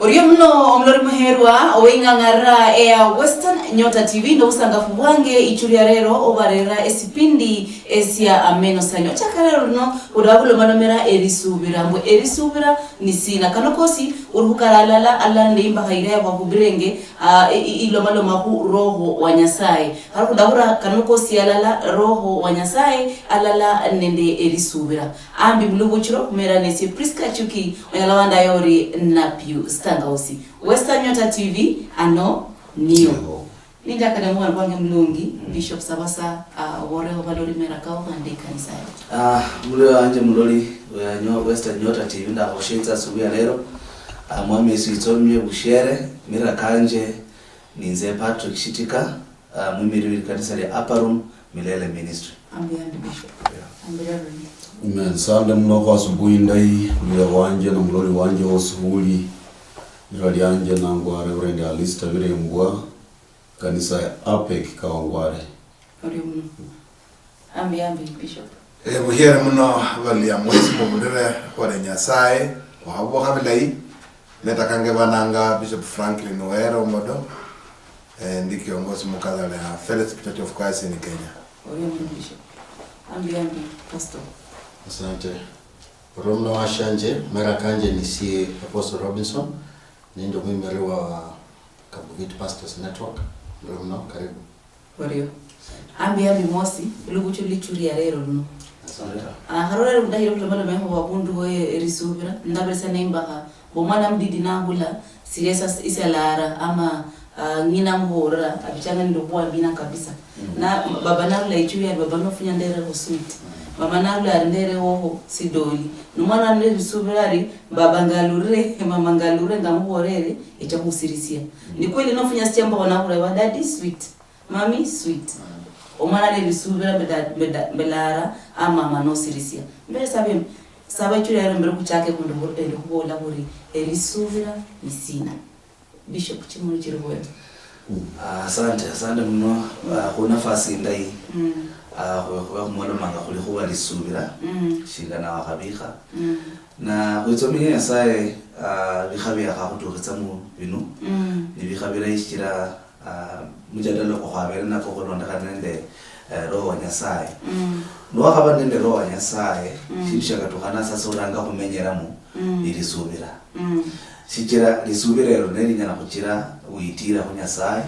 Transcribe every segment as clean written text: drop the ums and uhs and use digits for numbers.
Oriyo mno omlori muherwa owingangara ea Western Nyota TV ndo usangafu bwange ichuria rero obarera esipindi esia ameno sanyo chakarero no udabulo manomera erisubira nisina kanokosi uruhukaralala ala ndimba hairaya kwa kubirenge ilomalo mahu roho wa Nyasaye haruku dahura kanokosi alala roho wa Nyasaye alala nende erisubira ambi mlubuchiro kumera nesi Priska Chuki onyalawanda yori napiu Stangausi Western Nyota TV ano niyo ninda kada mwana kwange mlungi Bishop Sabasa woreho balori merakao andika nisaya mule anje mulori Western Nyota TV nda koshitsa subuya lero mwami switsomye bushere mirakanje ninze Patrick Shitika mwimiri kanisa le Upper Room Milele Ministry ambi Bishop ambi Amen. Sande mnoko asubuhi ndai mule wanje na mlori wanje osuhuli Nirali anje na ngwa Reverend Alista vire mbua kanisa ya APEC kawangware. Oriyo mno. Ambi Bishop. Buhere mno wali ya mwezi mubudire kwa Nyasaye wahabu wakamilai metakange bananga Bishop Franklin Wero modo ndi kiongozi mukadhala ya Fellowship Church of Christ in Kenya. Oriyo mno Bishop. Ambi Pastor. Asante. Romna washanje merakanje nisi Apostle Robinson nindo mwimere wa Kabugit Pastors Network. Romna karibu. Oriyo. Ambi mosi luguchu lichuria rero no. Asante. Harora mudahiro kulomalo meho wabundu we erisubira ndaberesa nembaha bomwana mdidi nangula siresa isalara ama ngina mhora abichanga ndokwa bina kabisa na baba nalula ichuya baba nofunya ndere ho sweet mama nalula ndere ho sidoli numwana ndere subirari baba ngalure mama ngalure ngamuhorere itamusirisia ni kweli nofunya sichamba wanakura wa daddy sweet mami sweet omwana le subira belara ama mama no sirisia mbere sabe ichuya rero mbere kuchake kundo kubola buri erisubira misina Bishop chimuri chirwe. Asante mno kwa nafasi ndai kwa mwalo manga kulihuwa lisubira shinga na wakabika na kuitomini ya sae bikhabira kakutukhitsa mu binu ni bikhabira ishira mujadala kwa khabira na kwa kulondaka nende roho wa Nyasaye nuwakhaba nende roho wa Nyasaye shibishaka tukhana sasa uranga kumenyera mu ilisubira Sichira lisubirero neri nyana kuchira uitira ku Nyasaye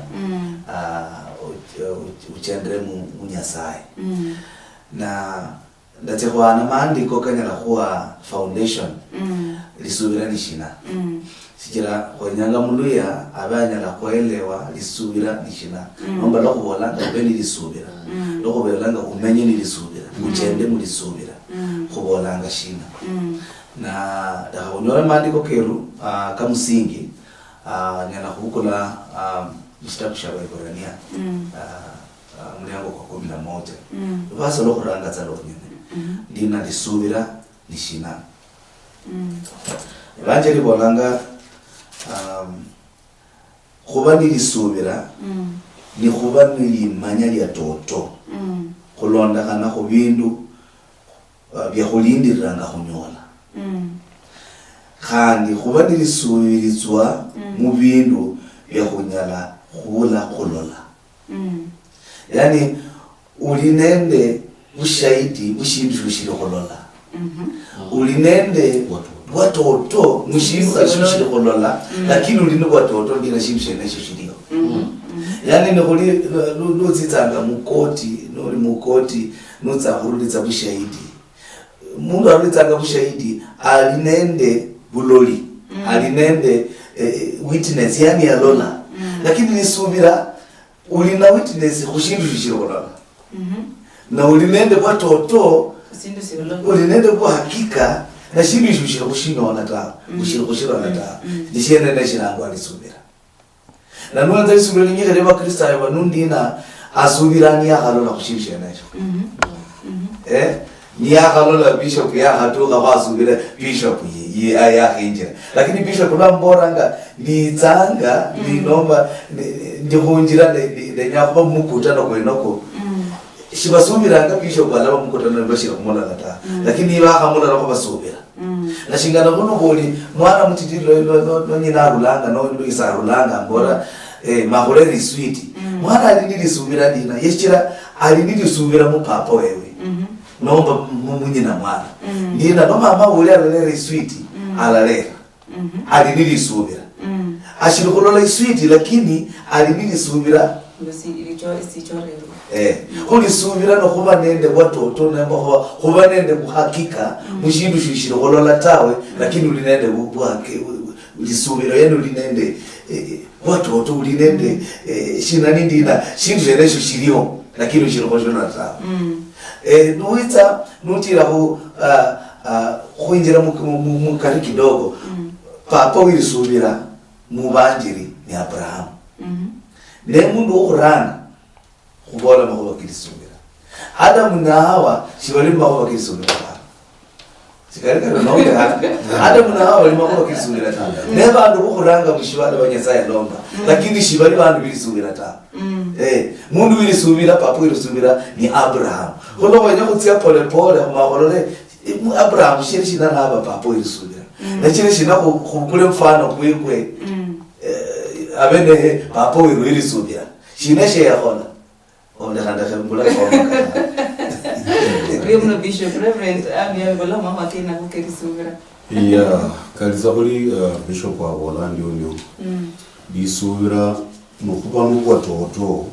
uchendre mu Nyasaye na ndatekwa na maandiko kanyala kuwa foundation lisubira nishina sichira konyanga muluya abanyala kuelewa lisubira nishina nomba lokubola ngabeni lisubira lokubelanga kumenye ni lisubira uchende mu lisubira kubolanga shina na daonyora maandiko keru kamusingi nyana kukula kitabu cha Waebrania mlango kwa 11 basa lokuranga za loknyene ndina lisubira nishina banje libolanga kuba nilisubira ni kuba nilimanya lya toto kulonda kana ku bindu bya kulindiranga kunyola kandi kuba nilisubirizwa mu bindu bya kunyala khula kholola yani ulinende bushahidi bushindu shushire kholola ulinende watoto mushindu shushire kholola lakini ulinde watoto ndina shindu shene shushiriyo yani nekuli lutsitsanga mukoti noli mukoti nutsakhulitsa bushahidi mundu alitsanga bushahidi alinende buloli alinende witness yani alola lakini nisubira ulina witness kushindu shishirona na ulinende kwa toto ulinende kwa hakika na shindu shishira kushindona ta kushira ta dishene na shirango alisubira na nuanza isubira nyinyi reba Kristo ayo nundina asubirani ya halola kushishira nacho ni akalola Bishop ya hatuka wasubira Bishop ya hinjira lakini Bishop namboranga nitsanga ninomba ndihunjira ndenyakuba mukutana kwenoko shibasubiranga bishop alaba mukotana bashira kumola kata lakini bakamona lako basubira na shingana kuno boli mwana mutitilo no nyina rulanga no ndikisa rulanga mbora mahoreri sweet mwana alindili subira dina yeshira alindili subira mu papa wewe nomba munyina mwana ndina no mama uli alere sweet alalera alindili subira ashirikolola sweet lakini alindili subira kuli subira no kuba nende watoto namba kuba nende kuhakika mushindu shishiro kolola tawe lakini ulinende bwake ulisubira yenu ulinende watoto ulinende shinani ndina shindu yenesho shiriyo lakini ushirikosho na tawe nuita nutira ku kuinjira mukari kidogo papa wilisubira mubanjiri ni Abraham nemundu okuranga kubola makuba kilisubira Adamu na Hawa shibalimba makuba kilisubira sikareka nonge Adamu na Hawa balimba makuba kilisubira ta nebandu okuranga mushibala banyasaya lomba lakini shibali bandu bilisubira ta mundu wilisubira papa wilisubira ni Abraham kono wanya kutsia pole pole makolole Abraham shirishi na haba papa wilisubira na shirishi na kukule mfano kwekwe abene papa wilisubira shineshe yakona ondakanda kambula kwa Reverend Bishop Reverend Abia gola mama kina kukerisubira ya kaliza kuli bishop wa Bolandi onyo bisubira nokuba n'ubwa toto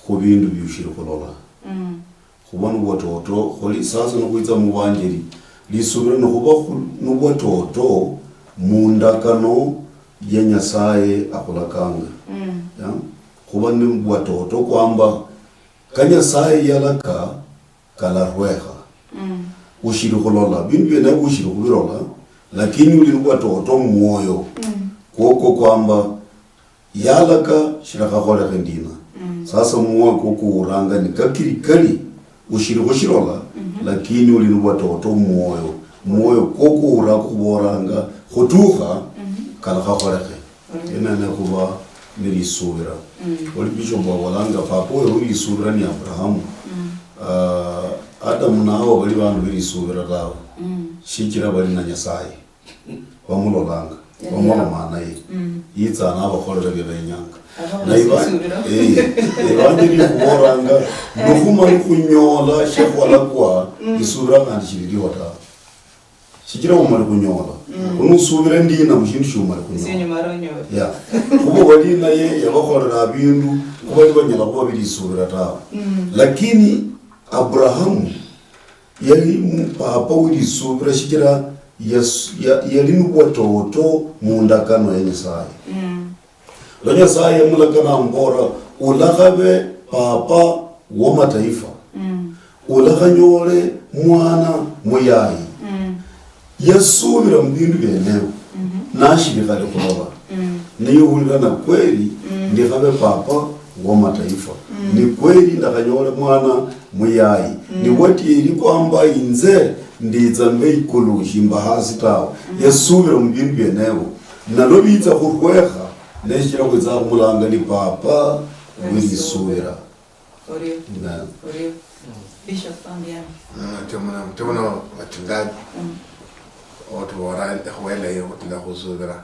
kubindu byushira kolola kuba n'ubwa toto koli sasa nokuiza mubanjeri lisubira nokuba n'ubwa toto mundakano ya Nyasaye akolakanga ya kuba n'ubwa toto kwamba kanyasaye yalaka kala rweha ushira kolola bindu na ushira kubirola lakini uli n'ubwa toto mwoyo koko kwamba yalaka shiraka kola kendina sasa mwa koko uranga ni kakirikali ushiri kushirola lakini uli n'ubwa toto mwoyo koko urakuboranga khotuha kala kola ke ina na kuba nilisubira wali bishop wa walanga papo uli subira ni Abrahamu Adamu na Hawa bali bandu bilisubira dawo shikira bali na Nyasaye bamulolanga bamwana mana ye yitsa na abakolera bebenyanga na ibanje ni kuboranga nufuma kunyola shekwala kwa isubira kandi shiriri wata shikira umari kunyola unusubira ndina mushindu shumari kunyola sinye maronyo ya kubo bali na ye yabakolera bindu kuba libanyala kuba bilisubira ta lakini Abrahamu yali papa wilisubira shikira yali n'ubwa toto mundakano ya Nyasaye la Nyasaye mulakana mbora ulakabe papa wa mataifa ulakanyole mwana muyayi yasubira mbindu byenewe nashibikale kuloba niyo hulana kweli ndikabe papa wa mataifa ni kweli ndakanyole mwana muyayi ni wati ili kwamba inze ndiza mbeyikulushi mbahasi tawo yasubira mu bintu byenewe nalobiza kurweha neshira kweza kumulanga ni papa wilisubira Orio Bishop Ambia temuna wachungaji watu wale wotila kusubira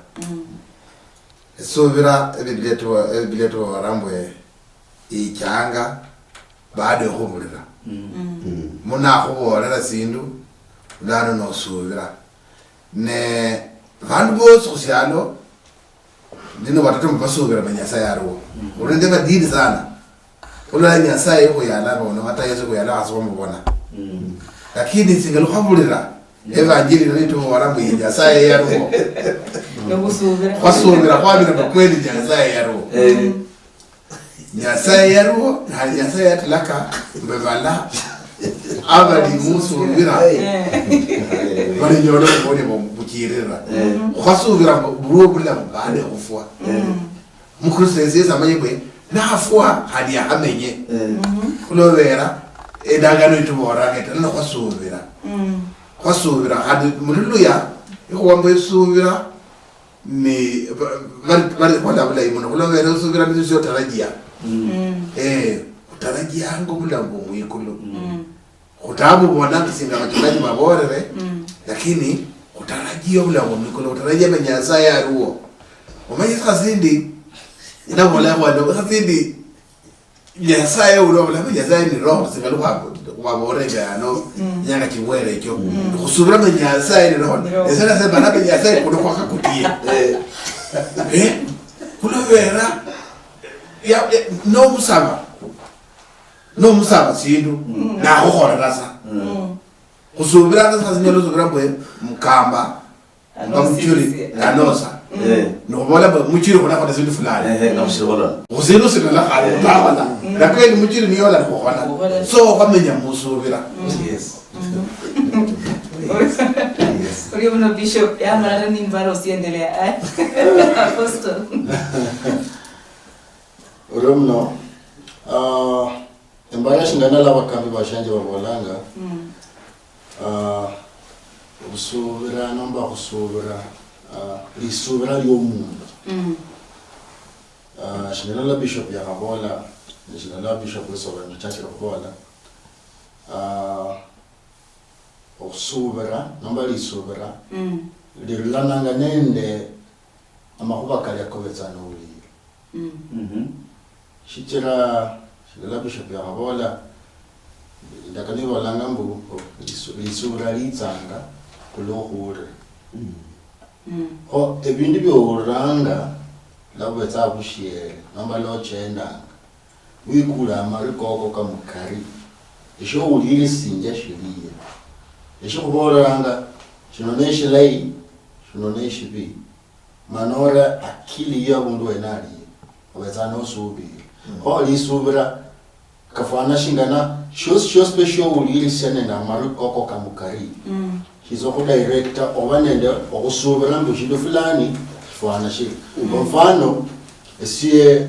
subira ebileto warambwe ichanga baada ya kumulira muna kuborera sindu lano no subira ne vandu bose kusyalo ndino batatu mbasubira Nyasaye aro urende badidi sana ulala Nyasaye ko yala bona hata Yesu ko yala asoma bona lakini singalo habulira evanjili nito warambu Nyasaye yaro no kusubira kwasubira kwabira bakweli Nyasaye yaro Nyasaye yaro na Nyasaye atlaka mbevala abali musubira bali nyono bone mukirira kwasubira buwo bulla bane kufwa mukristo yesa mayebwe nafwa hadi amenye kulobera edagano itubora kete na kwasubira hadi mululuya ikwamba isubira ni bali wala imuno kulobera usubira nizo tarajia utarajia yangu bila mwikulu kutabu bona kisinga wachungaji maborere lakini utarajia bila mwikulu utarajia menyaza ya ruo umaye khazindi ina bola bwana khazindi nyaza ya ruo la menyaza ni roho singalu hapo kwa borere ano nyanga kiwere cyo kusubira menyaza ni roho esana se bana menyaza kuno kwa kakutia kuna vera ya no musaba sindu na hokora rasa kusubira rasa sinyalo zubira bwe mkamba ngamuchuri anosa no bola muchuri kuna kwa sindu fulani na mshirona uziru sina la khali bawala na kweli muchuri ni yola hokona so kwamenya musubira yes Uriyo mno bishop ya mara ni mbaro usiendelea apostle Urumno embara shingana la bakambi bashanje babolanga usubira nomba usubira lisubira lyomuntu shingana la bishop ya kabola shingana la bishop wesoba mchache kabola usubira nomba lisubira lilananga nende amakuba kali yakobetsana uli Shitira shigala bishop ya kabola ndakani walanga mbu lisubira litsanga kulohore ho ebindi byoranga labwetsa bushiere namba lo chendanga wikula amarikoko kamukari isho ulili sinja shiriye isho kubolanga shinoneshi lai shinoneshi bi manora akili ya bundu enali wetsa no subi ho lisubira kafana shingana shos special ulili sene na marikoko kamukari hizo ko director obanende okusubira mbushido fulani fana shi mfano esie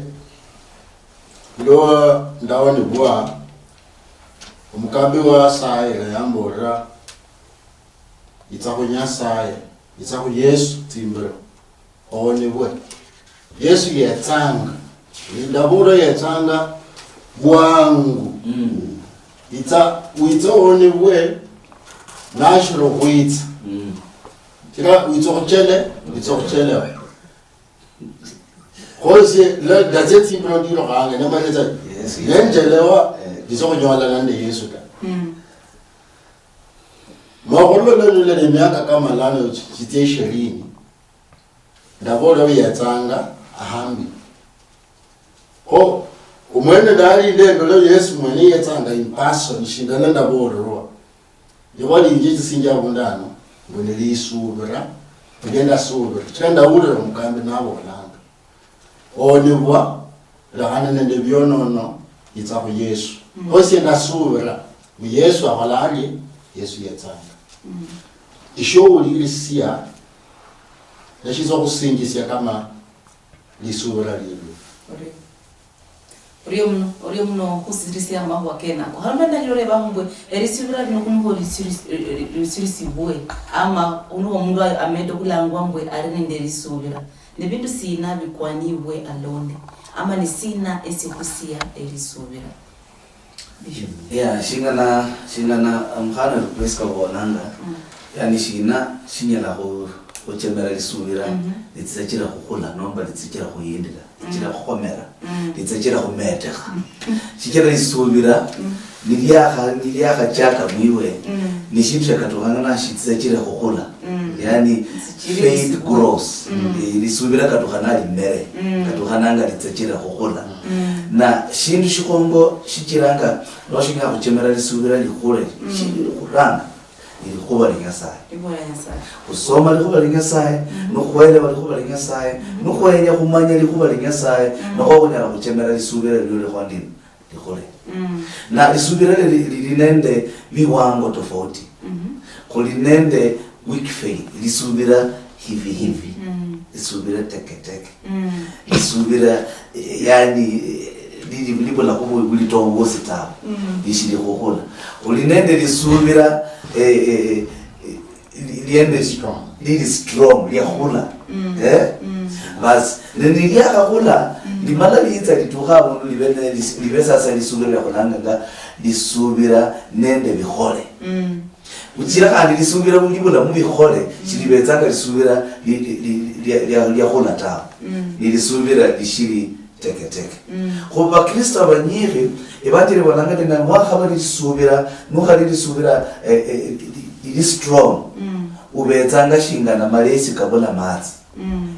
lo ndawani bwa umukambi wa saire yambora itsako nyasaye itsako Yesu timbro onebwe Yesu yetsanga ndabura yetsanga bwangu uitsa onebwe nashiro kuitsa tira uitsa kuchele Kose la gazeti imbrondiro kanga namaleta nenjelewa ndizokunyola nande Yesu ka Mawolo le miaka kama lano chitesherini ndabona uyatsanga ahambi ho umwene dali ndendo lo Yesu mwene yatsanga in person shingana ndaboro yobali injiti sinja bundano ngone lisubira ngenda subira tenda ule mukambe nabo langa onibwa lahana nende byonono itsako Yesu hosi ndasubira mu Yesu abalali Yesu yatsanga ishowuli ilisia nashizo kusingisia kama lisubira lilo uriyo mno kusirisia mahwa kena ko halmanda lore bahungwe erisubira bino kumbo lisirisiwe ama uno mundu amedo kulangwa ngwe arinende lisubira nebintu sina bikwaniwe alone ama ni sina esikusia elisubira ya shingana amkhana request ka bonanga yani shinyala ho chemera lisubira litsachira khukula nomba litsachira khuyindira litsachira khomera litsachira khumeta shichira lisubira niliakha chaka mwiwe nishimsha katohanga na shitsachira khukula yani faith grows lisubira katohana limere katohana litsachira khukula na shindu shikongo shichiranga noshinga kuchemera lisubira likhure shikuranga ilikuwa lingasaye usoma likuwa lingasaye nukuelewa likuwa lingasaye nukuenya kumanya likuwa lingasaye nokunyala kuchemera lisubira lile kwa ndini likule na lisubira linende viwango tofauti kulinende weak faith lisubira hivi lisubira teke lisubira yani libo la kubo bulitongo sita bishiri kokona ulinende lisubira liende strong lili strong lyakhula basi niliyakhula limala liitsa litukha abundu libe sasa lisubira lyakhulanga lisubira nende bikhole uchira khandi lisubira bulibula mubikhole chilibetsanga lisubira lyakhula tawe lilisubira lishili teketeke khuba kristo abanyikhi ebatire bonanga tena mwakhaba lisubira nukhali lisubira ili strong ubetsanga shingana malesi kabula matsi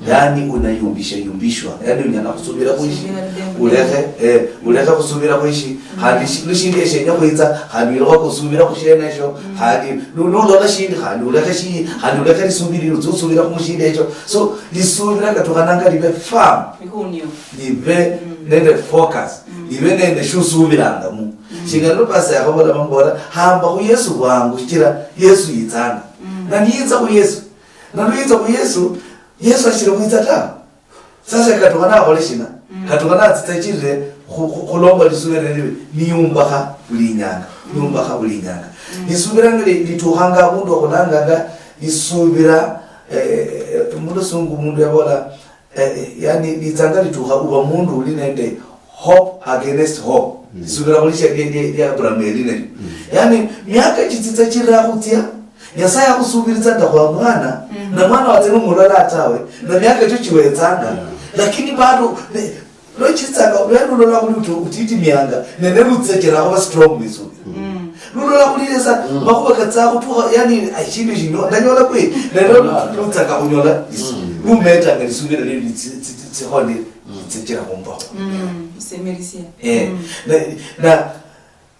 yani unayumbishwa yani unyana kusubira kuishi uleke kusubira kuishi hadi lushinde shenya kuitsa hadi lokho kusubira kushena sho hadi lulola shindi hadi uleke lisubiri uzusubira kumushinde sho so lisubira katokananga libe firm libe nende focus libe nende shusubiranga mu shingano pasa yakhobola bambora hamba ku Yesu wangu shikira Yesu yitsanga na niitsa ku Yesu na niitsa ku Yesu ashire kuitsa ta sasa katokana akole shina katokana tsitsachire khulomba lisubira libe niyumbakha bulinyanga lisubira ngeli litukhanga abundu akhulanga lisubira mundu sungu mundu yabola yani litsanga litukha uba mundu uli nende hope against hope lisubira kulisha lya Abraham eline yani miaka chitsitsa chira khutia Yesaya akusubiritsa ndakwa mwana na mwana watenu mulola atawe na miaka cyo chiwetsanga lakini bado lochitsanga lwenu lola kuti utiti mianga nene rutsekera kwa strong misubira lola kulilesa makuba katsa kutuha yani achindi jino ndanyola kwe nene rutsaka kunyola umeta ngelisubira leli tsihone tsekera kumba isemerisia na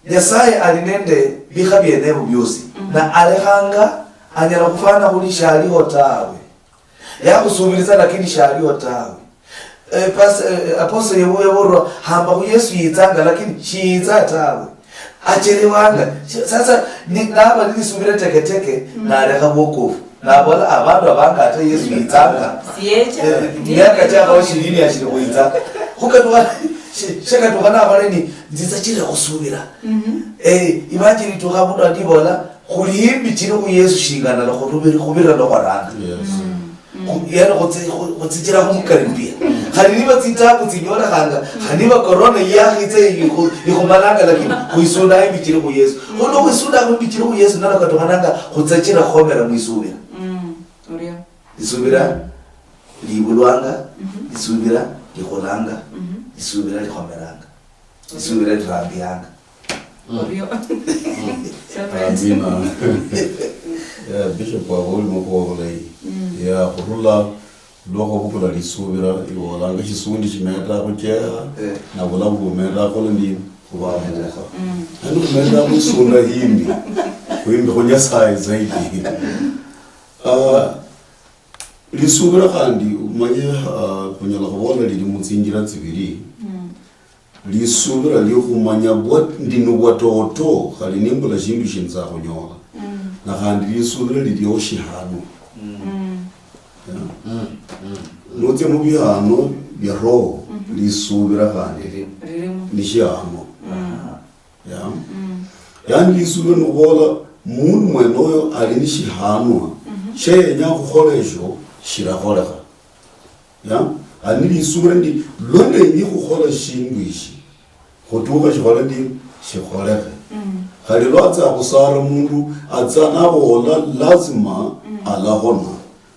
Yesaya alinende bikhabye nebo byosi na alehanga anyala kufana kuli shaliho tawe yakusubiriza lakini shaliho tawe apostle yebo hamba ku Yesu yitsanga lakini shiitsa tawe achelewanga sasa naba lilisubira teketeke na alekha bokofu na bola abantu abanga ate Yesu yitsanga siyecha miaka chako shilini ashire kuitsa kukatwa shaka tukana abaleni nzitsachira kusubira imagine tukabunda ndibola khulihimbi chiri ku Yesu shingana lo khubira lo kwaranga yana kutsijira kumkaribia khaliba tsitabu tsinyora khanga khaniba corona yakhitse ikhumalanga lakini kuisunda imbi chiri ku Yesu khono kuisunda imbi chiri ku Yesu nana katokananga kutsachira khomera muisubira uriyo isubira libulwanga isubira likholanga isubira likhomeranga isubira lirambianga uriyo amina bishop wabuli mokholai ya khurula loko bukula lisubira iwolanga chisundi chimeta kucheha na bulabu meta kholendi kubamuka anu meta kusunda himbi kuimbi kunyasai zaidi lisubira kandi umanye kunyala kubona lili mutsinjira tsibiri lisubira lyokhumanya ndino bwatoto khali nimbula shindu shinza khunyola na khandi lisubira lilyo shihano notse mubihano bya roho lisubira khandi lishihano yani lisubira nubola mundu mwenoyo ali nishihanwa shenya khukholesho shirakholekha ani lisubira ndi londe ni khukhola shindu ishi khutuka shikhola ndi shikholekhe khali lwatsa khusara mundu atsa nabola lazima alahona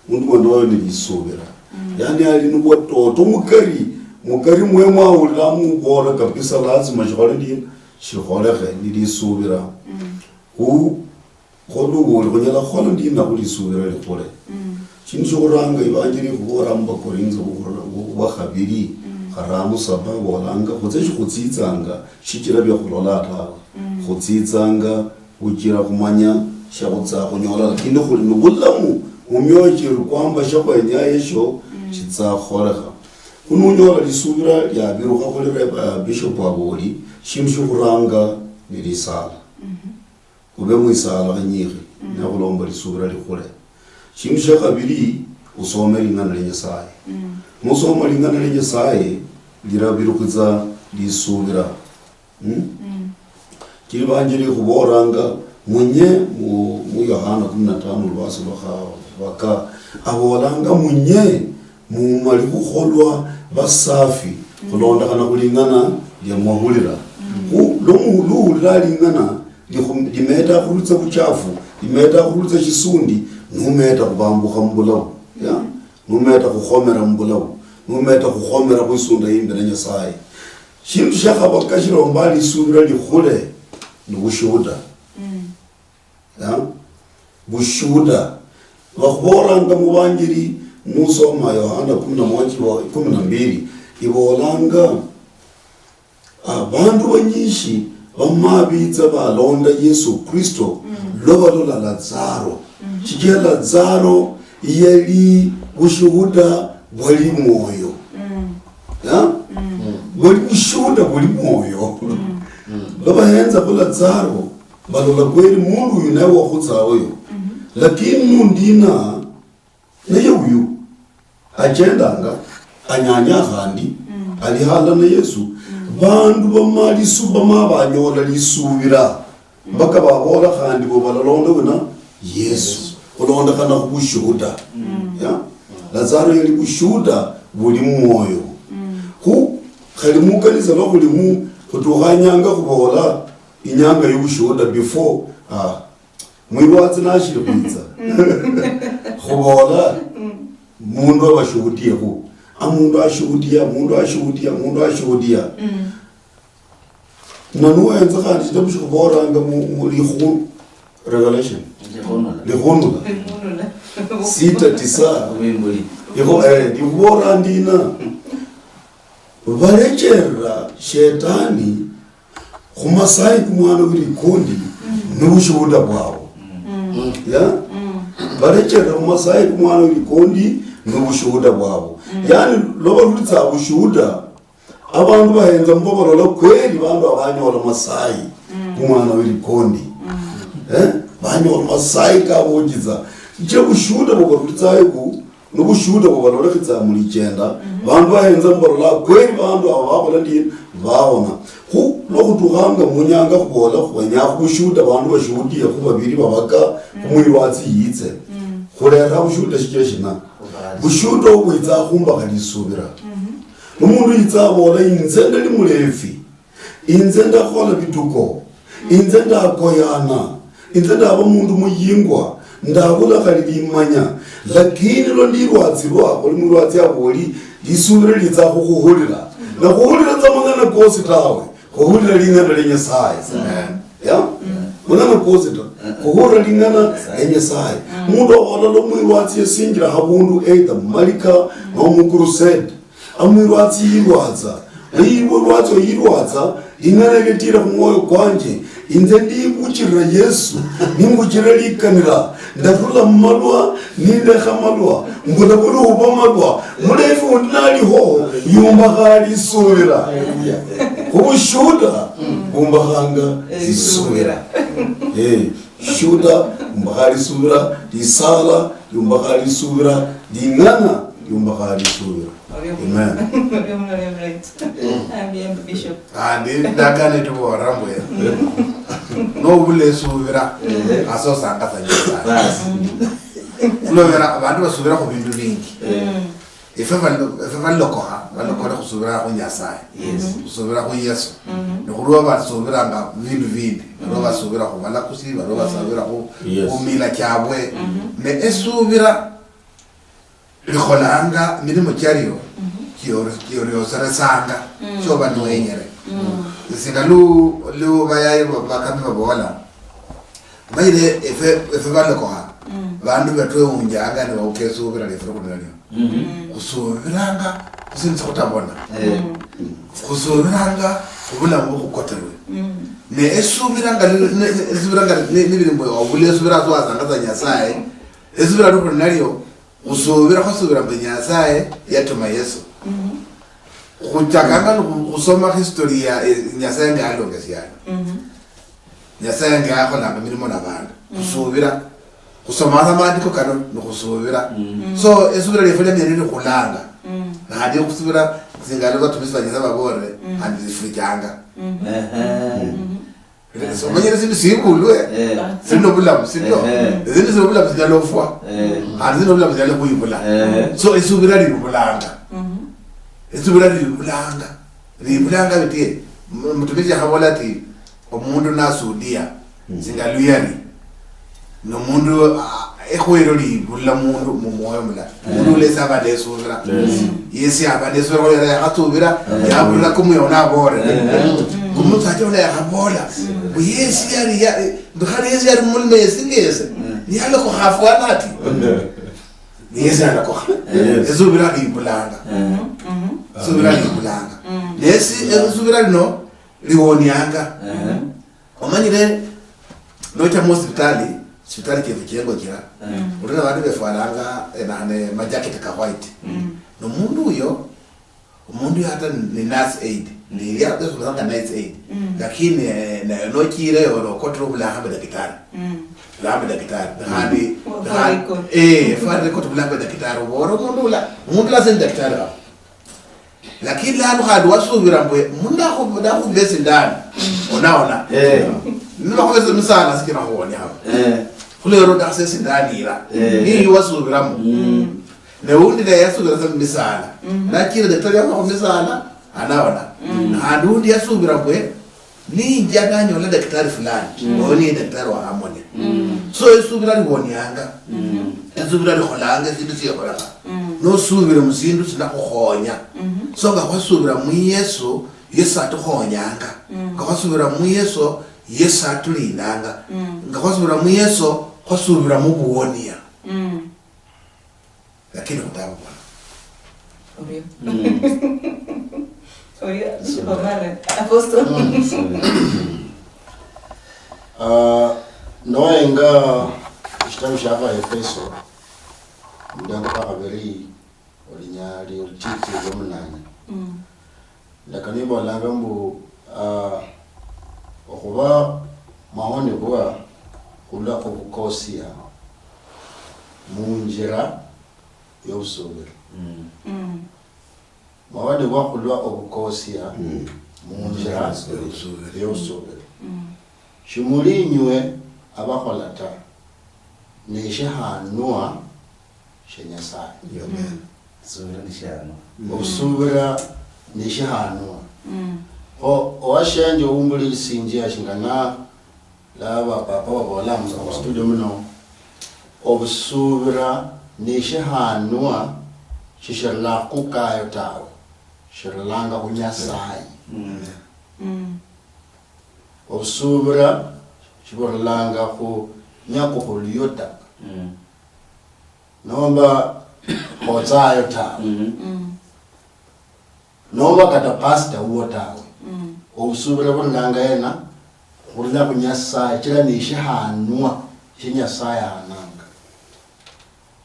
mundu mwenoyo ni lisubira yani ali nubwatoto mukari mwemwa ulamu bora kabisa lazima shikhola ndi shikholekhe ni lisubira khodu boli khonyala khola ndi na kulisubira likhole chini chokuranga ibanjiri khubora mbakorinzo wa khabiri kharamu sababu walanga khotse khutitsanga shikira bya khulola ta khutitsanga ukira kumanya shabutsa kunyola lakini khuli nubulamu umyoje kwamba shakwenya yesho chitsa khorekha kununyola lisubira ya biruka kholera bishop waboli chini chokuranga nilisala kube muisala kanyiri na kulomba lisubira likhole chini cha kabiri usome lingana lenye saye musoma lingana lenye saye lirabirukiza lisubira kili banjiri kuboranga munye mu Yohana 15 lwaso baka abolanga munye mu mali kukholwa basafi kulonda kana kulingana ya mwahulira lo muhulira lingana limeta kurutsa kuchafu limeta kurutsa chisundi numeta kubambuka mbulawu ya numeta kukhomera mbulawu numeta kukhomera kwisunda imbere nyasaye shintu shakhabaka shirombali subira likhule ni bushuda ya bushuda bakhoboranga mubangiri musoma Yohana 11:12 ibolanga abantu banyishi bamabitsa balonda Yesu Kristo lobalola Lazaro chike Lazaro yeli bushuda bwali moyo ya bwali bushuda bwali moyo babahenza ko Lazaro balola kweli mundu yunawo wakhutsawoyo lakini mundina naye uyu agendanga anyanya khandi alihala na Yesu bandu bamali subama banyola lisubira baka babola khandi bo balalonda wena Yesu ulonda kana kubushuda ya Lazaro yali bushuda buli moyo ku khali mukaniza lo buli mu kutukhanyanga kubola inyanga yubushuda before mwibwatsi nashiri kwitsa kubola mundu abashuhudiye ku amundu ashuhudiya nanuwenza khandi chitabu shikuboranga mu likhunu Revelation likhunula 6:9 ndikubora ndina balechera shetani khumasai kumwana wilikundi nubushuhuda bwawo ya balechera khumasai kumwana wilikundi nubushuhuda bwawo yani loba lutsa bushuhuda abantu bahenza mboborola kweli bandu abanyola masai kumwana wilikundi banyola masai kabogiza icyo bushuhuda bwobarutsayo ku nubushuhuda bwobarolekitsa muri genda bandu bahenza mborola kweli bandu ababola ndi babona ku no kutuhanga munyanga kubola kwanya bushuhuda bandu bashuhudiye ku babiri babaka kumwiri watsi yitse kurera bushuhuda shikeshina bushuhuda ubwitsa khumba kalisubira umuntu yitsabola inze ndali mulefi inze ndakhola bituko inze ndakoyana inze ndaba umuntu muyingwa ndabula kalilimanya lakini lo ndirwatsi rwako limurwatsi yaboli lisubira litsa khuhulira na khuhulira tsamangana kosi tawe khuhulira lingana lenyesaye ya mwana kosi tawe khuhulira lingana lenyesaye umuntu obola lo mwirwatsi yesingira habundu either malika no mukrusade amwirwatsi yirwatsa yirwatsa ingareketira kumwoyo kwanje inze ndikuchira Yesu nimbuchira likanira ndarula malwa nindekha malwa mbona bulu uba malwa mulefu ndinaliho yumba khali subira kubushuda umba khanga zisubira shuda umba khali subira disala yumba khali subira dingana yumba khali subira. Amen. Ndakane tubo rambo ya. No bule subira aso sanga tanyisa. Ulobera abantu basubira ku bintu bingi. Ife vanlokoha kusubira ku Nyasaye. Kusubira ku Yesu. Nokuruwa basubira nga vindu. Nokuruwa basubira ku malakusi, nokuruwa basubira ku umila kyabwe. Ne esubira likholanga milimo kyaliyo kiyo sanga choba nwenyere singa lu bayaye bakami babola bayire efe baloko bandu betwe unjaga ne ukesubira lefro kunalyo kusubiranga kusinza kutabona kusubiranga kubula ngokukotelwe ne esubiranga nibirimbo obule subira zwazanga za Nyasaye esubira kunalyo usubira khosubira Nyasaye yatuma Yesu kuchakanga kusoma history ya Nyasaye ngalongesiyana Nyasaye ngakhola ngamilimo nabantu kusubira kusoma amandiko kano nokusubira so esubira lefole myerere kulanga na hadi kusubira zingalo batumisa Nyasaye babore andi zifujanga so manje sinto sibulwe sinobulamu sinto izinto zobulamu zijalofwa azinobulamu zijalokuyibula so isubira libulanga isubira libulanga bithi mutumizi habola ati omuntu nasudia singaluyani nomuntu ekhwero libula mundu mumoyo mula mundu lesaba lesubira yesi abadesura ko yakatubira yabula kumuyona bore kumuthatha ona yakabola uyesi yari ndokhale yesi yari mulme singese niyalo ko khafwana ati yesi yari ko ezubira libulanga subira libulanga yesi ezubira no liwonyanga omanyire noita hospitali kivukiyengo kira urina bantu befaranga enane majacket ka white no umuntu hata ni nurse aid ni ya kuzanga nurse aid lakini no kire oro control la hamba daktari la hamba daktari hadi fare control la hamba daktari oro mundu la sen daktari lakini la hadu wasubira mbwe munda ko da ku besi ndani unaona nima ko besi misala sikira honi hapa kulero da sesi ndani ira ni wasubira mu ne undi da yasubira sa misala lakini daktari yako misala anaona hadundi yasubira mbwe ni njaganyo la daktari fulani oni daktari wa harmony so yasubira libonyanga yasubira likholanga sindu siyakolaka no subira muzindu sinakukhonya so ngakwasubira mu Yesu Yesu atukhonyanga ngakwasubira mu Yesu Yesu atulindanga ngakwasubira mu Yesu kwasubira mu buwonia lakini utabu Oya, subamare. Apostle. Noenga kitabu cha Efeso mdango pa habari olinyali olitiki zomunanya ndakanibo langambu okuba mahone bwa kula okukosia munjira yobusobera mahone bwa kula okukosia munjira yobusobera shimulinywe abakholata neshahanwa shenyasai subira nishano obusubira neshahanwa owashenje umbuli lisinje ashingana laba papa wabola mu studio muno obusubira neshahanwa shishirla kukayo tawo shirlanga kunyasai obusubira shiborlanga ku nyako kuliyota nomba kozayo tawo nomba kata pasta uwo tawo obusubira borlanga yena kurla kunyasa kira nishahanwa shinyasa yananga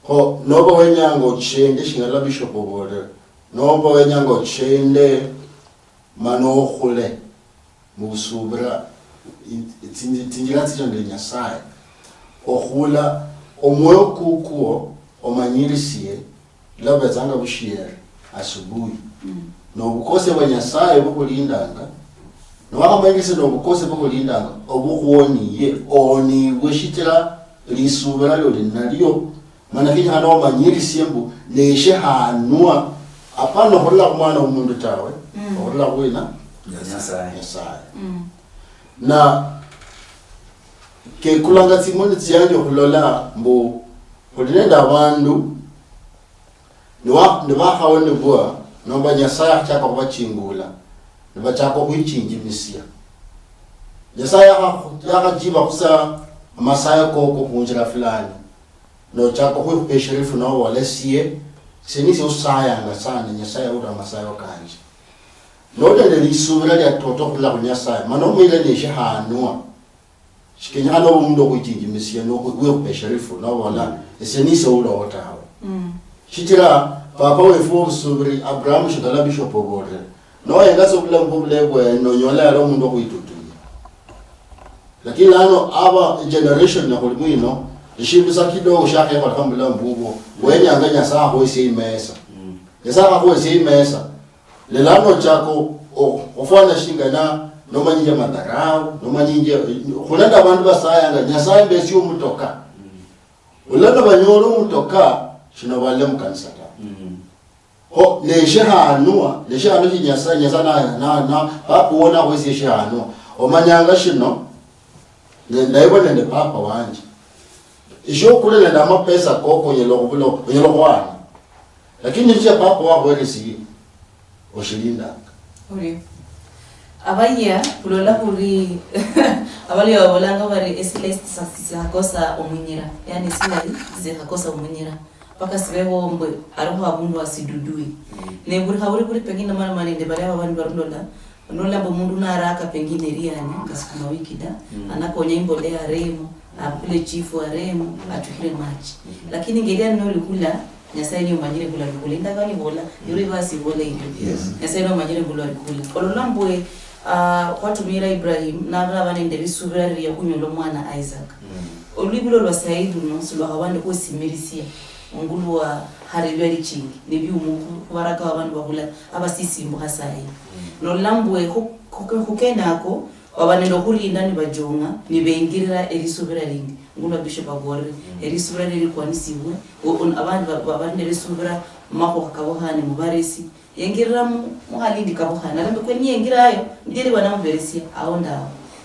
ko noba wenyango chende shingala bishop obore noba wenyango chende manokhule musubira tinjira tijande nyasaye okhula omwoyo kukuo omanyirisiye labezanga bushiere asubuhi no bukose bwa nyasaye bukulindanga no akamanyirisiye no bukose bukulindanga obukhoniye oni weshitira lisubira lyo linalyo mana kinya hano omanyirisiye mbu neshe hanwa apana khola kumwana umundu tawe khola kwina nyasaye na ke kulanga tsimoni tsiyange khulola mbu khulinenda abandu nibakhaone bwa nomba nyasaye achaka khubachingula nibachaka khwichinjimisia nyasaye yakhajiba khusa amasaya koko khunjira fulani nochaka khwipesherifu nowolesiye senisi usayanga sana nyasaye ura amasaya kanje nodende lisubira lya toto khula kunyasaye mano mwile neshahanwa shikenya no umuntu okwijinjimisiya no kwepesherifu nowona esenise ulotawo shitira papa wefu obusubiri Abraham shikala bishop obore no yengaso kula mbulebwe no nyola lo umuntu okwitutuya lakini ano aba generation na kulimino ishibisa kidogo shake kwa kambula mbugo wenyanga nyasa aho isimesa nyasa aho isimesa lelano chako ofana shingana nomanyinje madharau nomanyinje kulenda abantu basayanga nyasaye mbesi umutoka ulenda banyoro umutoka shino bale mukanisa ta ho leshe hanwa nyasaye na papa wona kwesi leshe hanwa omanyanga shino ndaibona nde papa wanje isho kulenda amapesa koko nyelo kwana lakini nje papa wabo elisi oshilinda uri abaya kulola kuri abali wabolanga bari esilest sakosa omunyira yani sinali zikakosa omunyira paka sibeho mbwe ariho abundu asidudui ne buri haburi kuri pengine mara manende bari abantu barulola nola bomundu naraka pengine riani ngasukuma wikida anaponya imbolea remo akule chifu aremo atukire maji lakini ngelia noli kula nyasaye ni umanyire kula kulinda kali bola yuri basi bola ile nyasaye no umanyire kula kula ololambwe watu mira Ibrahim na bana ndeli subira ya kunyolo mwana Isaac olibilo lwa Saidu no silo hawande ko simirisia ngulu wa harilwe lichingi nibi umuntu kubaraka abantu bakula abasisi mbo hasaye no lambwe kukenako wabanendo kulinda ni bajonga ni bengirira elisubira lindi ngulu bishop agore elisubira lili kwanisiwe abantu babande elisubira mako kabohane mubaresi yengirira muhalindi kabohana lambe kwenye yengirayo ndiri wana mberesi aonda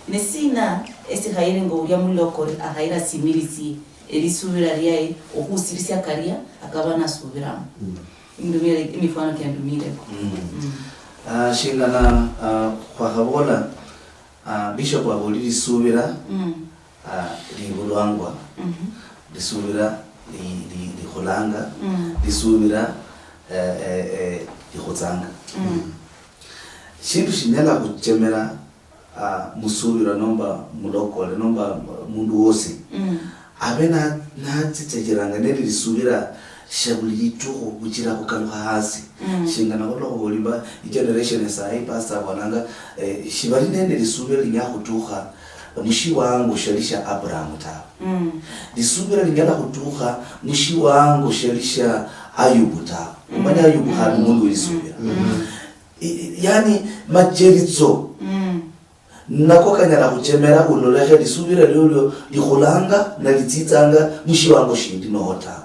nesina esi hayire ngo uri mulokore ahayira similisi elisubira liyae okusirisia karia akabana subira ndumire imifano kyandumire shingana kwa habona bishop abuliri subira ligulwangwa lisubira liholanga lisubira lihotsanga shindu shinyala kuchemera musubira nomba mulokole nomba mundu wose abena natsitsejeranga neli lisubira shabulito kuchira kukaluha hasi shingana ko bolimba generation sai pastor bonanga shibali nende lisubira linyakutuha mushi wangu shalisha Abraham ta lisubira linyala kutuha mushi wangu shalisha Ayubu ta umanya Ayubu hali mundu lisubira yani majeritso nako kanyala kuchemera ulolehe lisubira lyo likhulanga na litsitsanga mushi wangu shindi nohota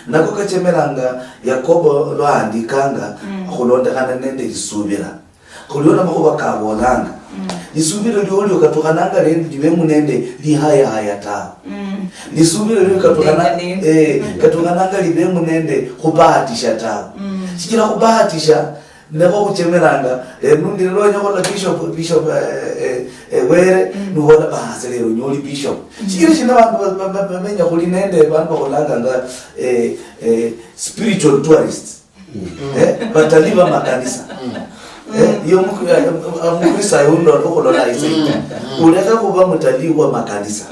nako kachemeranga Yakobo lwaandikanga khulondekana nende lisubira khuliona makhuba kabolanga lisubira lyo katukananga libe munende lihaya haya ta lisubira lyo katukananga libe munende khubahatisha ta sikira khubahatisha nebo kuchemeranga nundi lonyo la bishop were nuhola bahaselero nyoli bishop sikira shina abantu bamenya kulinende abantu bakolanga nga spiritual tourists bataliva makanisa yo mukristo yundo lokolola ise uleka kuba mutalii wa makanisa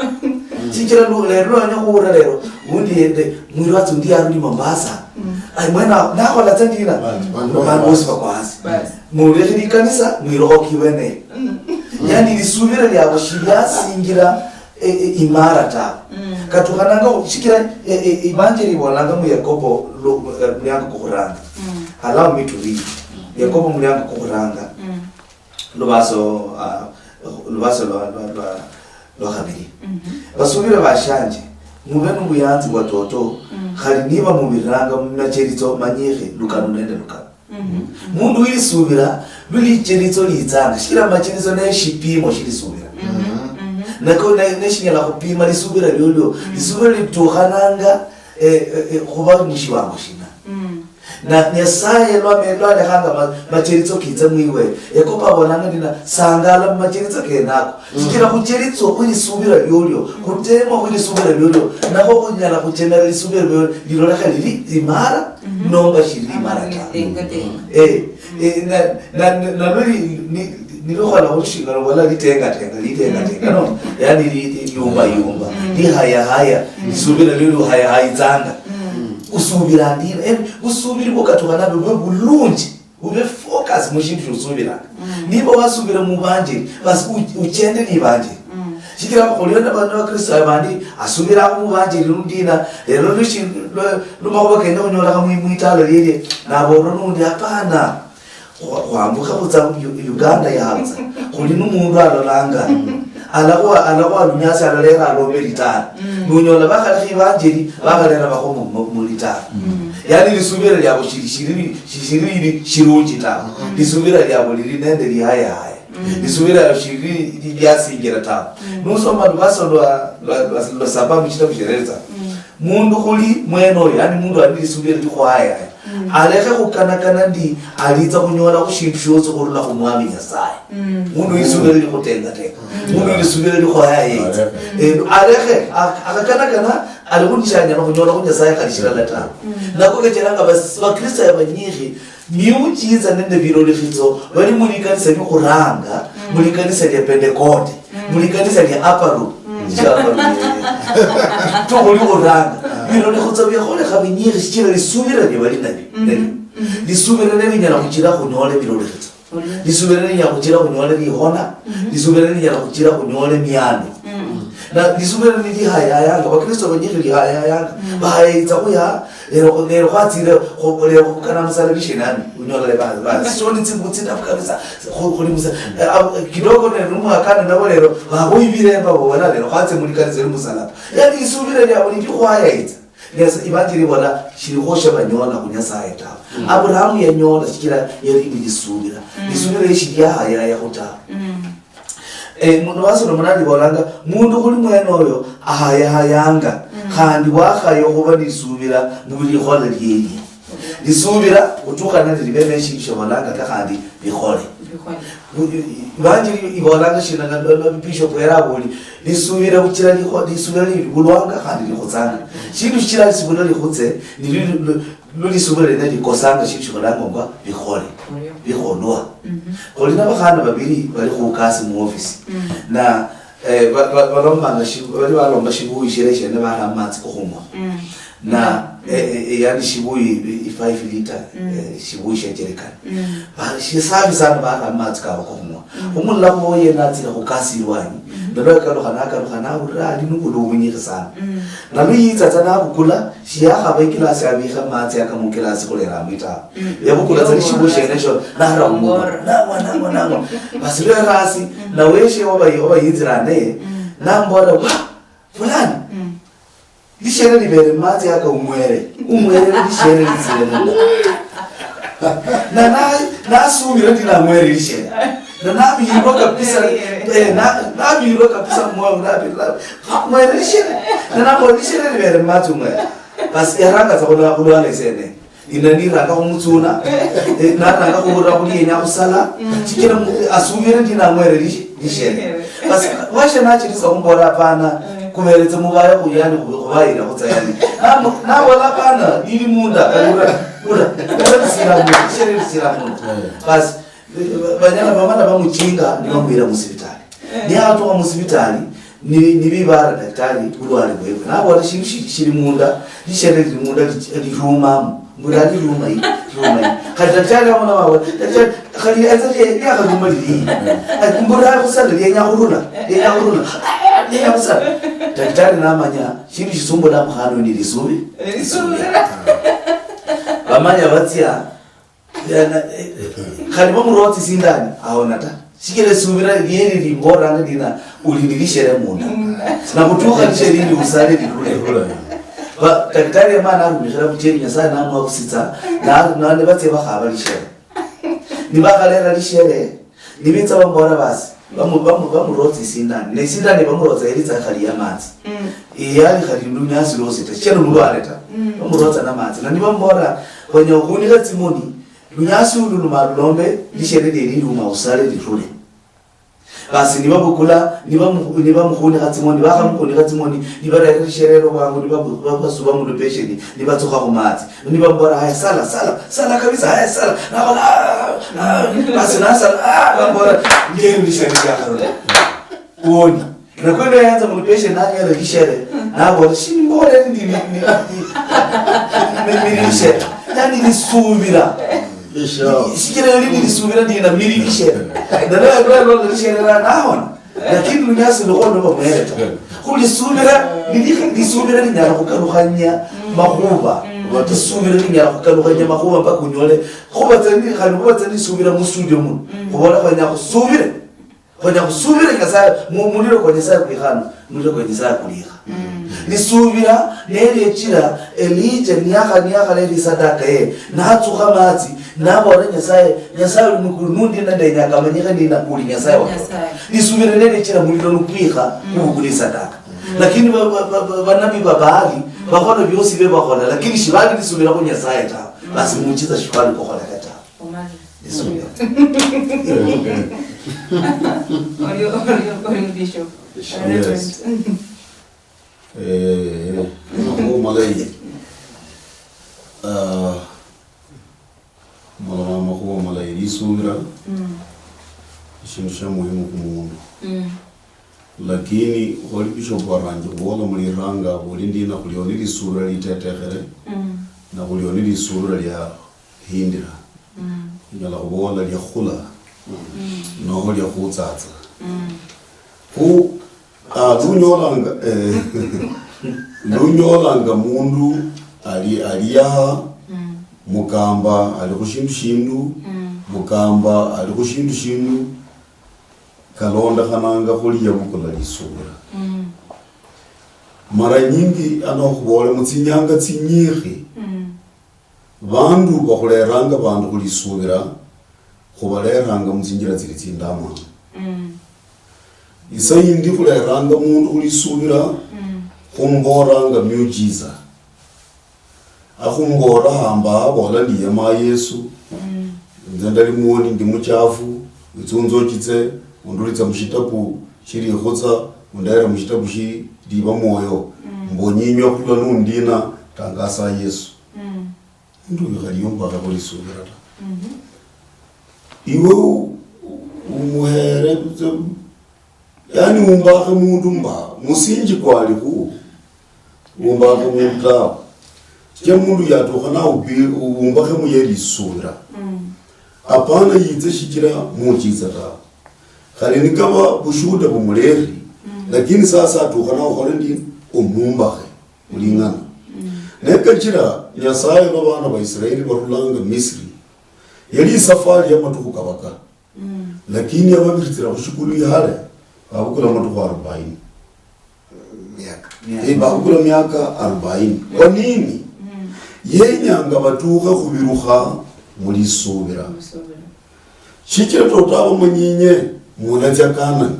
sikira lero nyakura lero undi ende mwirwatsi ndi ari Mombasa ai mwana nako la tandira bantu bose bakwazi muleke kanisa mwiroki wene yani lisubira lya bushiya singira imara ta katukananga ushikira evangelii bolanga mu Yakobo mulyango kukuranga allow me to read Yakobo mulyango kukuranga lubaso lo habiri basubira bashanje mubenu buyanzi watoto khali niba mubiranga mumacherito manyehe lukano nende lukano mundu ili subira luli cherito litsanga shira macherizo na shipimo shili subira nako na shinyala kupima lisubira lyo lisubira lituhananga kuba mushi wangu shina na nyasaye lwamelwale hanga macherito kitse mwiwe Yakobo abonanga ndina sangala macherito kenako sikira kucherito kulisubira lyo kutema kulisubira lyo nako kunyala kuchemera lisubira lyo laka lili imara nomba shiri imara na luli nilokhala kushingana wala litenga no yani yumba lihaya lisubira lyo haya zanga usubira ndira usubira bokatukana bwe bulungi ube focus mushintu usubira niba wasubira mu banje basi uchende libanje shikira kuliona bana wa Kristo abandi asubira mu banje lundina lero lushi lumakuba kenya unyola kamwe mwitalo lile nabo nundi hapana kwambuka kutsa Uganda yaza kuli numuntu alolanga alakwa lunyasi alalera aloberitana nunyola bakali banjeri bakalera bakomo mulitana yani lisubira lyabo shiriri shirunji ta lisubira lyabo liri nende lihaya lisubira shiriri lyasingira ta nusoma basondwa sababu chita kushereza mundu kuli mweno yani mundu alisubira likwaya aleke kukanakana ndi aliza kunyola kushintshozo kurula kumwami Nyasaye mundu isubira likutenga mundu isubira likwaya aleke akakanakana alikunyanya kunyola kunyasaye kalishira lata nako keteranga bakristo yabanyiri miujiza nende birolifito bali muri kanisa y'ukuranga muri kanisa ya Pentecost muri kanisa ya Aparo tubuli uranga birolifito byakole kabinyiri shikira lisubira libali nabi lisubira nebinyana kukira kunyole birolifito lisubira nebinyana kukira kunyole lihona lisubira nebinyana kukira kunyole miano na lisubira nili haya yanga bakristo banyiri haya yanga bahaita kuya lero kwatire lero kana msalabishe nani unyola le sio nitsimbutsina kabisa kholi musa kidogo ne rumu akana nabo lero bayibiremba bona lero kwatse muri kanise musalaba yani lisubira lyabo lili kwaya ita yes ibangiri bona shirikosha banyola kunyasaye ta Abrahamu yanyola shikira yari lisubira lisubira haya ya kuta mundu wasoro munali bolanga mundu kuli mwenoyo ahayanga kandi wakayo kuba lisubira mubili khole lyeli lisubira utukana libemeshi shobolanga kandi bikhole banjiri ibolanga shina bishop erabuli lisubira ukira lisubira libulwanga kandi likutsanga shindu shira lisubira likutse lisubira neli kosanga shindu shobolanga ngwa bikhole bikholwa kolina bakhana babiri bali khukasi mu office na balomba balomba shibuyi shireshene baramatsi kukhumwa na yani shibuyi 5 liter shibuyi shejerekana shisabi sana baramatsi ka kukhumwa umulla boye natsira khukasi lwanyi ndabeka lokhana urali nubulunyi sana naluyitsa tsana bukula shiyaga ba class ya biga matsi aka mu class kolera mita yabukula tsali shibuyi shenesho nahara umura na basile rasi na weshe oba yizirane nambora wa fulani lishere libere matsi aka umwere lishere lizirana na sumira ndina mwere lishere na nabiro kabisa nabiro kabisa mwere lishere na nabo lishere libere matsi umwere basi yaranga tsakona kulwana isene inanira ka umutsuna naranga kubura kulinya kusala chikira asumire ndina mwere lishere basi washe nachiriza kumbora pana kumeretsa mubaya kuyani kubayira kutsayani na wala pana ili munda kalura sira basi banyana bamana bamuchinga ndibamwira musibitali ni ato wa musibitali ni bibara daktari ulwali bwewe na wala shiri munda lishere munda liruma mburali ruma hii daktari amona wawe daktari khali azali ya khaduma li mbura kusala yenya uruna ya kusala daktari namanya shiri shisumbo la mkhano ni lisubi bamanya batia yana khali bamuroti sindani aona ta shikele subira yeri limbora ngina ulindilishere munda na kutuka lisheri ndi usale likule ba daktari mana arumishira kucheri nyasa na mwa kusitsa na ne batse bakhaba lishere ni bakalera lishere ni bitsa bambora basi bamuroti sindani ne sindani bamurota elitsa khali ya matsi iyali khali ndunyasi losita chero mulwaleta bamurota na matsi na ni bambora kwenye ukunika timoni lunyasi ululuma lombe lishere lili luma usale litule basi niba bukula niba mkhuni khatimoni ba khamkhuni khatimoni niba ra sherero bangu niba basuba mu patient niba tsoga go matsi niba mbora haya sala kabisa haya sala na wala basi na sala mbora ngeni lishere ya kharona uoni na kwenda yanza mu patient na yale lishere na bora shini mbora ndi lishere yani lisubira shikira lini lisubira ndina miri lishere ndana kwa lishere naona lakini lunyasi lokondo bamweleta kuli subira lisubira ndina kukarukhanya makuba tisubira linyala kukalukanya makhuba mpaka unyole khubatsani subira mu studio muno khubona khwenya khusubire nyasaye muliro kwa nyasaye kwikhana muliro kwa nyasaye kulikha lisubira nelyechira elija niyakha leli sadaka ye natsukha matsi nabona nyasaye uli mukulu nundi nandenyaka manyikha nina kuli nyasaye wa lisubira nelyechira muliro nukwikha kubukuli sadaka lakini banabi babali bakhola byosi bebakhola lakini shibali lisubira ku nyasaye ta basi muchiza shibali kokhola kata lisubira Bishop. Yes. Malay. Makuwa malay lisubira. Ishimisha muhimu kumundu. Lakini wali Bishop waranje wala muliranga wali ndina kulioni lisubira litetekhere. Na kulioni lisubira lya hindira. Nyala kubola lya khula. No lya khutsatsa. Lunyolanga mundu aliyaha mukamba ali kushindu mukamba ali kushindu kalonda khananga khuliya bukula lisubira mara nyingi anokhubole mutsinyanga tsinyikhi bandu bakhuleranga bandu khulisubira khubaleranga mutsinjira tsili tsindama isa yindi khuleranga mundu khulisubira khumboranga miujiza akhumbora hamba abola ndiye ma Yesu nze ndali muoni ndi muchafu itsunzo chitse undulitsa mushitabu chiri khotsa undaira mushitabu shi diba moyo mbonyinywa kula nundina tangasa Yesu ndu yakhaliyomba khulisubira iwe umuhere yani umbakhe mundu mba musinji kwali ku umbakhe mundu ta je mundu yatokha na umbakhe muyeli sura apana yitse shikira muchiza ta khali nikaba bushuda bumuleri lakini sasa atokha na ukhole ndi umumbakhe mulingana nekachira nyasaye n'abana ba Israeli barulanga Misri yali safari ya matuku kabaka lakini ababiritsira kushukuru yale bakukula matuku 40 bakukula miaka 40 kwa nini yenyanga batuka kubiruha muri subira shikira totaba munyinye mulajya Kanani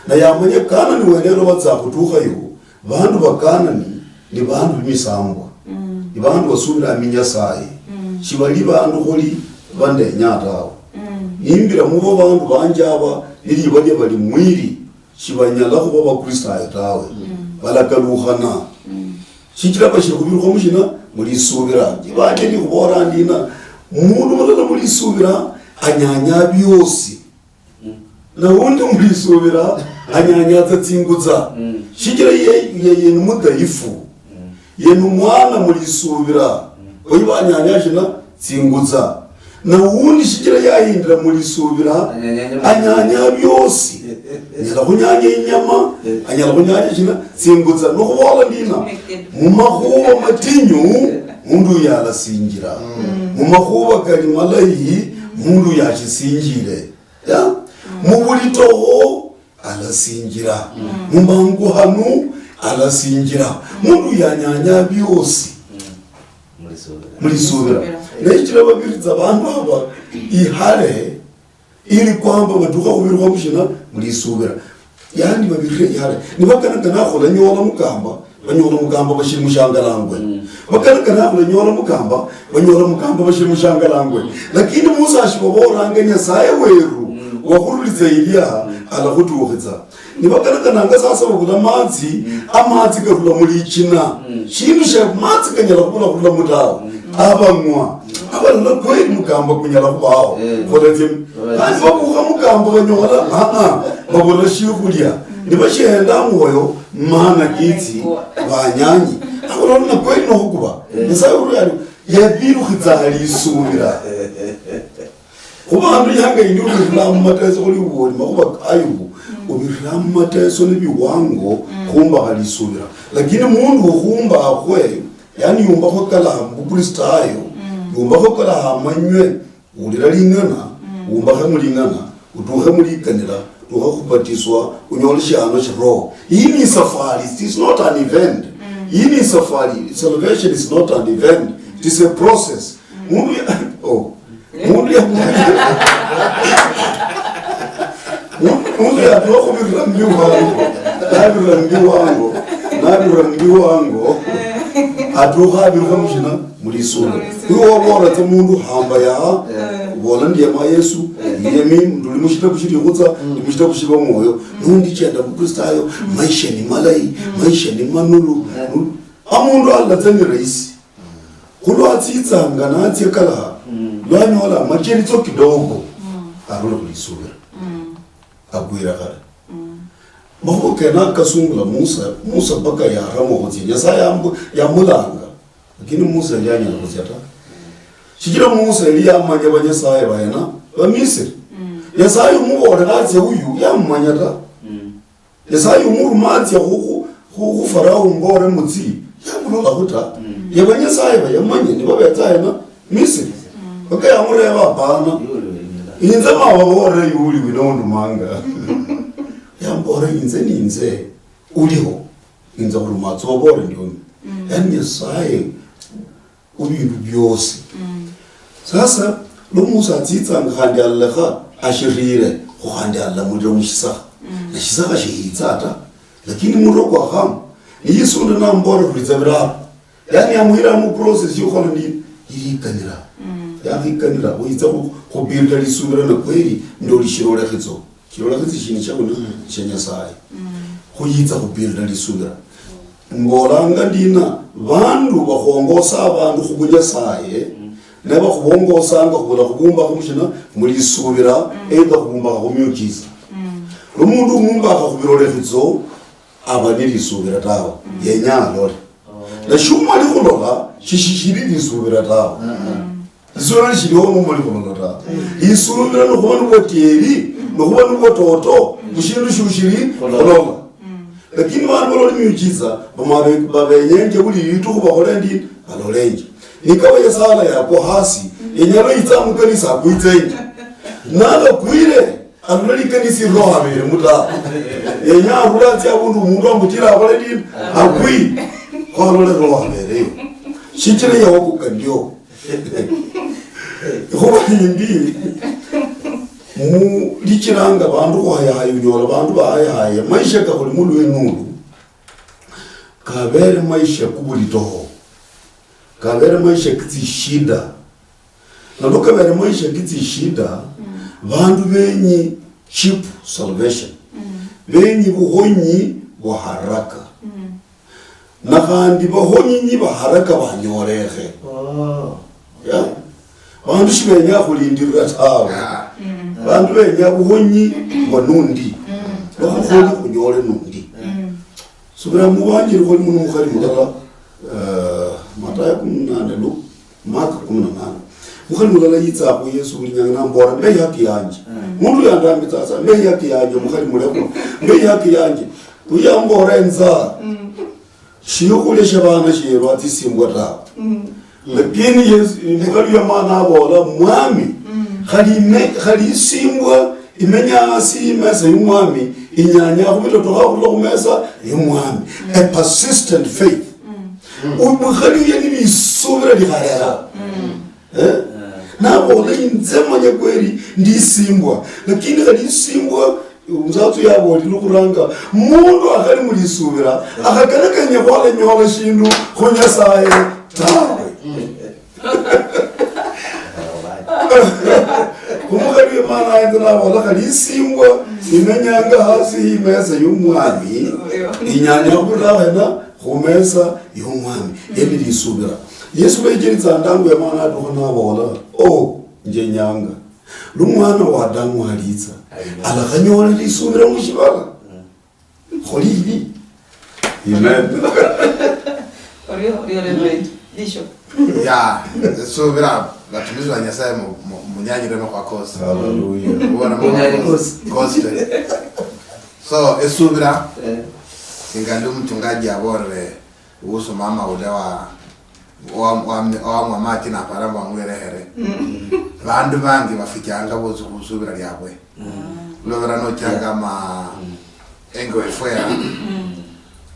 na yamanye Kanani wenero batsakutuka yo bandu bakanani ni bandu bimisambwa ni bandu basubira aminyasaye shibali bandu kholi bande nyatawo nimbira mubo bandu banjaba ili baje bali mwiri shibanyala ko baba Kristo tawe balakalukhana shikira bashikubiruka mushina muri subira jibaje ni kubora ndina mundu mulala muri subira anyanya byosi na wundi muri subira anyanya tatsinguza shikira ye numudayifu ye numwana muri subira oyibanyanya shina tsinguza na wundi shikira yahindira muri subira anyanya byosi nyala kunyanya inyama anyala kunyanya shina tsinguza no kubola ndina mu makhuba matinyu mundu yalasingira mu makhuba kali malayi mundu yachisinjire ya mu bulitoho alasingira mu mangu hanu alasingira mundu yanyanya byosi muri subira nekira babiriza abantu aba ihare ili kwamba batuka kubirwa mushina muri subira yani babirire ihare nibakana nakhola nyola mukamba banyola mukamba bashiri mushangalangwe bakana nakhola nyola mukamba banyola mukamba bashiri mushangalangwe lakini Musa ashiboboranga nyasaye weru wakhuliriza Eliya alakhutukhiza nibakana nanga sasa bakula amatsi karula muri china shindu sha matsi kanyala khula mutawo abangwa abalala kweli mukamba kunyala kubawo kholeje kandi bakukha mukamba banyola babona shikhulya nibashenda moyo mana kitsi banyanyi abalona kweli no kuba nsaye uri yabiru khitsali subira kubantu yanga induru khulamu mateso kuli woli makuba ayubu ubiramu mateso nibiwango khumba khalisubira lakini mundu khumba akhwe yani yumba ko kala mbupristayo yumba ko kala manywe ulira lingana umba ka mulingana utuhe mulikanira tuha kubatiswa unyolisha ano chiro. Hii ni safari, it is not an event. Hii ni safari, salvation is not an event, it is a process. Mundu ya tuwako nabirambi wango atuha biruka mshina mulisura kuyo wabora te mundu hamba ya bola ndiye ma Yesu yemi nduli mushita kushiri yokutsa mushita kushiba moyo nundi chenda mukristayo maisha ni malai maisha ni manulu amundu allatani raisi kulo atsitsa ngana atsekala lwanyola macheri tso kidogo arule kulisura agwira kare Maho kena kasungula Musa baka ya ramo hozi Yesaya ya mulanga lakini Musa yanya hozi ata shikira Musa ya manya banyesaya bayana ba Misiri Yesaya umuore natse uyu ya manyata Yesaya umuru matse hu farao ngore mutsi ya mulola huta ya banyesaya bayamanye ni babetaya na Misiri baka ya mureba bana inza mabore yuli winondu manga yambora inze uliho inza kurumatso bobore ndioni yani Yesaye ubintu byose sasa lo Musa tsitsa ngandi allaha ashirire khandi alla mudiro mushisa nashisa shihitsata lakini muro kwa ham yisunda na mbora kulizabira yani amuhira mu process yo khona ndi yikanira yakikanira uyitsa ku build lisubira na kweli ndo lishirore khitso kirora kizishini cyabona cyenyasaye kuyitsa ku build lisubira ngoranga ndina bandu bakhongosa abantu kubunyasaye naba kubongosa nga kubula kubumba kumushina muri lisubira enda kubumba kumyukiza umuntu umumba akakubirore khitso abani lisubira tawo yenyalore la shuma likulola shishishiri lisubira tawo Isura shiriho mumuri kunota. Isura no kubona uboteri, no kubona ubototo, mushindu shushiri kolonga. Lakini bantu bari myukiza babenyenje buri yitu kubakora ndi alorenje. Nikawa yesala yako hasi, enyaro itsamukanisa kuitsenje. Nala kuire anori kanisi roha bere muta. Enyaro urati abundu mundu amutira abale ndi akui. Kolole roha bere. Shikire yawo kukandio. Hoba hindi mu likiranga bandu kwayahaye unyola bandu bayahaye maisha ka kuli mulu wenulu kabere maisha kubulitoho kabere maisha kitishida nando kabere maisha kitishida bandu benyi cheap salvation benyi buhonyi wa haraka na kandi bahonyi baharaka banyorehe ya bandu shibenya kulindirira tawe bandu benya buhonyi wanundi bakholi kunyole nundi subira mubanjiri kholi muno mukhali mulala Mataya 18 lo Mark 18 mukhali mulala yitsa ko Yesu linyanga nambora mbe yaki yanje mundu yandambitsa sa mbe yaki yanje mukhali muleko mbe yaki yanje uyambora enza shiyo kule shabana shiro atisimbwa tawe lakini Yesu mukhali yamana bola mwami khali simbwa imenya asimesa yumwami inyanya kubitoto hakulo kumesa yumwami a persistent faith umukhali yani bisubira likhayala na bola inzemanya kweli ndisimbwa lakini khali simbwa umzathu yabo likuranga mundu akhali mulisubira akhagalakanya kwala nyola shindu khonyasaye tawe umukhali wemana ayinza nabola khali isimbwa imenyanga hasi imesa yumwami inyanya kubirahena khumesa yumwami eli lisubira Yesu bejeritsa ndangu yamana atuho nabola nje nyanga lumwana wa Adamu halitsa alakhanyola lisubira mushibala kholili amen Orio reverend bishop ya subira batumizwa Nyasaye munyanyire no kwa kosa hallelujah ubona kosa so esubira ingali umtungaji abore uso mama ule wa wa mati na paramba ngwere here bandu bangi bafikanga bozu kusubira lyabwe lobera no cyanga ma engo efera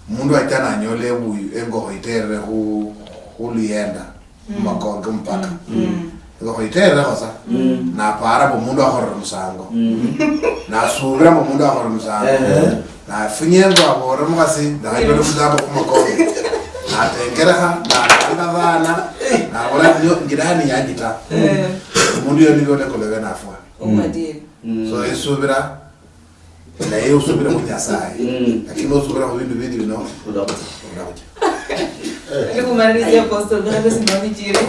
mundu atana nyole buyu engo hoitere lienda makonge mpaka engo hoitere kosa na para bo mundu akora musango na subira bo mundu akora musango na finyengo abora mugasi da yolo muzabo kumakonge na tengeraha na bana na wala ndio ngirani yagita mundu yo niyo lekolega na afwa so esubira na yeye usubira mu Nyasaye lakini usubira mu bintu bindi bino udabuja Niko marisi apostle na basi mami jire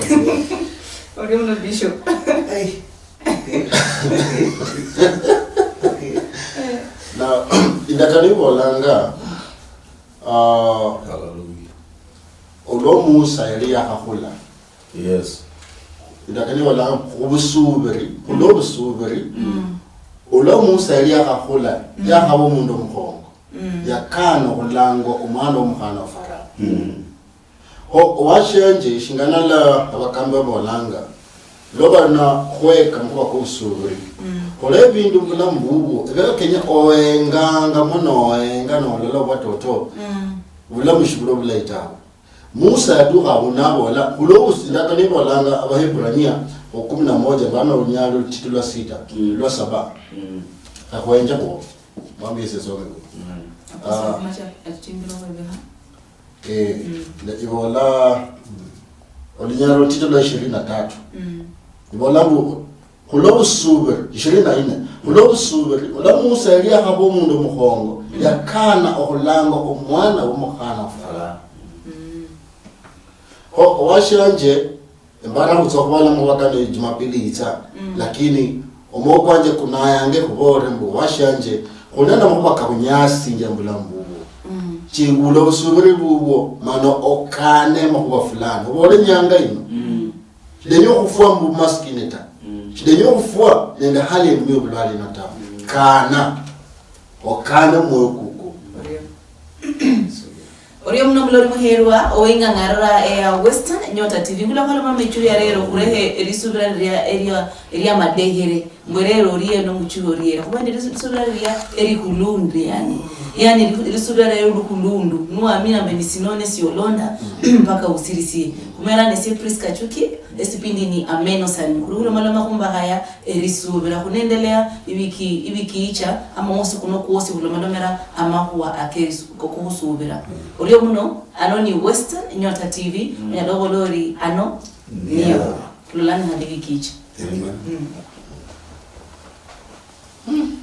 ori mu bishop na indakani bolanga Hallelujah. Ulo Musa yali yakakula. Yes. Indakani bolanga ubusubiri, ulo busubiri. Ulo Musa yali yakakula, yakabo mundu mkongo. Yakano kulango umano umkhana Farao. Ho washenje shingana la abakambe bolanga. Loba na kweka mkwa kusubiri. Kole bindu mbula mbubu, ega Kenya oenganga mono oenga no lolo watoto. Bula mshibulo bula itawo. Musa yaduka unabola ulo usindaka ni bolanga abahebrania 11 bana unyalo titula 6 lwa 7. Akwenja ko. Mambi yesesoke ko. macha atimbilo wewe Na ibola olinyalo titula 23. Ibola kulo subir 24 kulo subir ola Musa yali akabo mundu mukhongo yakana okulango omwana w'omukhana Farao ho washanje mbara kutsokubala mwakane Jumapili itsa lakini omokwanje kunayange kubore mbu washanje kunena mubaka kunyasi njambula mbubo chingulo subiri bubo mano okane makuba fulani obole nyanga ino denyo kufua mbu maskineta denyo kufua nenda hali mwe bulali nata kana okana moyo kuko Orio mno mlori muherwa oinga ngarara ya Western Nyota TV kula kala mama ichuri arero kurehe erisubira ria madehere mwerero orie no muchuri orie kubande erisubira ria eri kulundu yani erisubira ria kulundu no amina benisinone siolonda mpaka usirisi kumera ne Cyprus Kachuki esipindi ni ameno sani kula malama kumba haya erisubira kunendelea ibiki icha ama wosi kuno kuosi kula malomera ama huwa akerisu kokusubira Orio muno anoni Western Nyota TV nyadogo lori ano niyo lulani hadithi kicha. Amen.